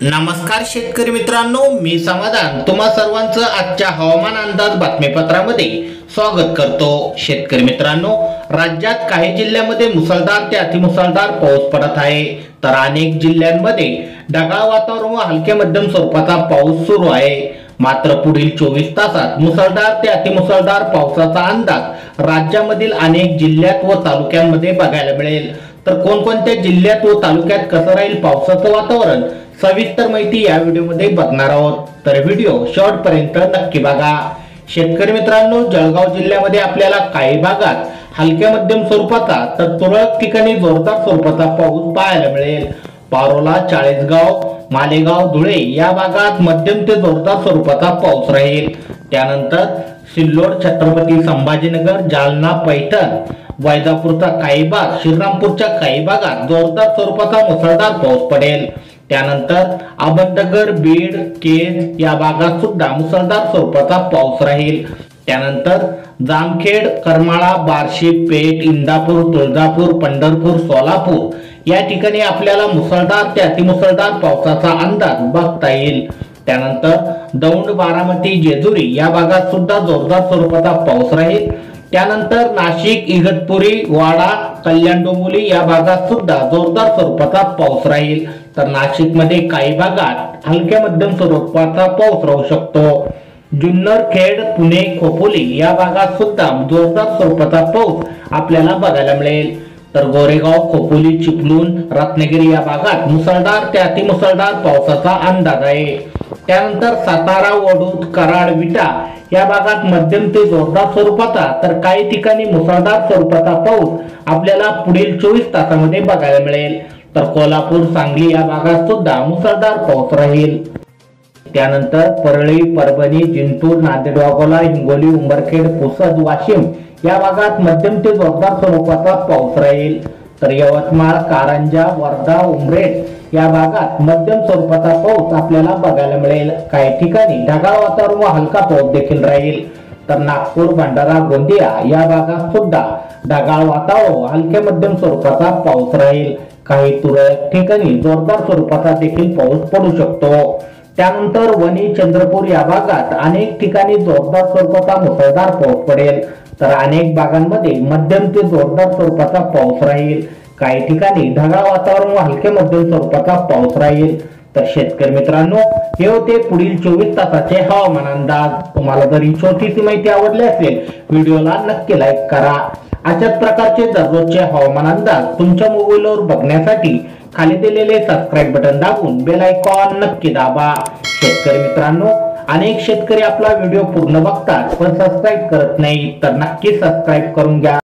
नमस्कार शेतकरी मित्रांनो, मी समाधान तुम्हा सर्वांचं आजच्या हवामान अंदाज बातमीपत्रामध्ये स्वागत करतो। शेतकरी मित्रांनो, राज्यात काही जिल्ह्यांमध्ये मुसळधार ते अतिमुसळधार पाऊस पडत आहे, तर अनेक जिल्ह्यांमध्ये ढगाळ वातावरण व हलके मध्यम स्वरूपाचा पाऊस सुरू आहे। मात्र पुढील 24 तासात मुसळधार ते अतिमुसळधार पावसाचा अंदाज राज्यामधील अनेक जिल्ह्यात व तालुक्यांमध्ये बघायला मिळेल। तर कोणकोणत्या जिल्ह्यात व तालुक्यात कसं राहील पावसाचं वातावरण सविस्तर माहिती या व्हिडिओमध्ये बघणार आहोत, तर व्हिडिओ शेवटपर्यंत नक्की बघा। शेतकरी मित्रांनो, जळगाव जिल्ह्यामध्ये आपल्याला काही भागात हलक्या मध्यम स्वरूपाचा तर तुरळक ठिकाणी जोरदार स्वरूपाचा पाऊस पाहायला मिळेल। पारोला, चाळीसगाव, मालेगाव, धुळे या भागात मध्यम ते जोरदार स्वरूपाचा पाऊस राहील। त्यानंतर सिल्लोड, छत्रपती संभाजीनगर, जालना, पैठण, वैजापूरचा काही भाग, श्रीरामपूरच्या काही भागात जोरदार स्वरूपाचा मुसळधार पाऊस पडेल। त्यानंतर अहमदनगर, बीड, केज या भागात सुद्धा मुसळधार स्वरूपाचा पाऊस राहील। त्यानंतर जामखेड, करमाळा, बार्शी, पेठ, इंदापूर, तुळजापूर, पंढरपूर, सोलापूर या ठिकाणी आपल्याला मुसळधार ते अतिमुसळधार पावसाचा अंदाज बघता येईल। त्यानंतर दौंड, बारामती, जेजुरी या भागात सुद्धा जोरदार स्वरूपाचा पाऊस राहील। त्यानंतर नाशिक, इगतपुरी, वाडा, कल्याण, डोंबिवली या भागात सुद्धा जोरदार स्वरूपाचा पाऊस राहील। तर नाशिक मध्ये काही भागात हलक्या मध्यम स्वरूपाचा पाऊस राहू शकतो। जुन्नर, खेड, पुणे, खोपोली या भागात सुद्धा जोरदार स्वरूपाचा पाऊस आपल्याला बघायला मिळेल। तर गोरेगाव, खोपोली, चिपळूण, रत्नागिरी या भागात मुसळधार ते अतिमुसळधार पावसाचा अंदाज आहे। त्यानंतर सातारा, वडूद, कराड, विटा या भागात मध्यम ते जोरदार स्वरूपाचा तर काही ठिकाणी मुसळधार स्वरूपाचा पाऊस आपल्याला पुढील 24 तासांमध्ये बघायला मिळेल। तर कोल्हापूर, सांगली या भागात सुद्धा मुसळधार पाऊस राहील। त्यानंतर परळी, परभणी, जिंतूर, नांदेड, वाघोला, हिंगोली, उंबरखेड, पुसद, वाशिम या भागात मध्यम ते जोरदार स्वरूपाचा पाऊस राहील। तर यवतमाळ, कारंजा, वर्धा, उमरेड या भागात मध्यम स्वरूपाचा पाऊस आपल्याला बघायला मिळेल। काही ठिकाणी ढगाळ वातावरण व हलका पाऊस देखील राहील। तर नागपूर, भंडारा, गोंदिया या भागात सुद्धा ढगाळ वातावरण व हलके मध्यम स्वरूपाचा पाऊस राहील। काही तुरळक ठिकाणी जोरदार स्वरूपाचा देखील पाऊस पडू शकतो। त्यानंतर वणी, चंद्रपूर या भागात अनेक ठिकाणी जोरदार स्वरूपाचा मुसळधार पाऊस पडेल। तर अनेक भागांमध्ये मध्यम ते जोरदार स्वरूपाचा पाऊस राहील। काही ठिकाणी ढगाळ वातावरण व हलके मध्यम स्वरूपाचा पाऊस राहील। तर शेतकरी मित्रांनो, हे होते पुढील 24 तासाचे हवामान अंदाज। तुम्हाला जर ही छोटीशी माहिती आवडली असेल, व्हिडिओला नक्की लाईक करा। अशाच प्रकारचे दररोजचे हवामान अंदाज तुमच्या मोबाईलवर बघण्यासाठी खाली दिलेले सबस्क्राइब बटन दाबून बेल आयकॉन नक्की दाबा। शेतकरी मित्रांनो, अनेक शेतकरी आपला व्हिडिओ पूर्ण बघतात पण सबस्क्राइब करत नाही, तर नक्की सबस्क्राइब करून घ्या।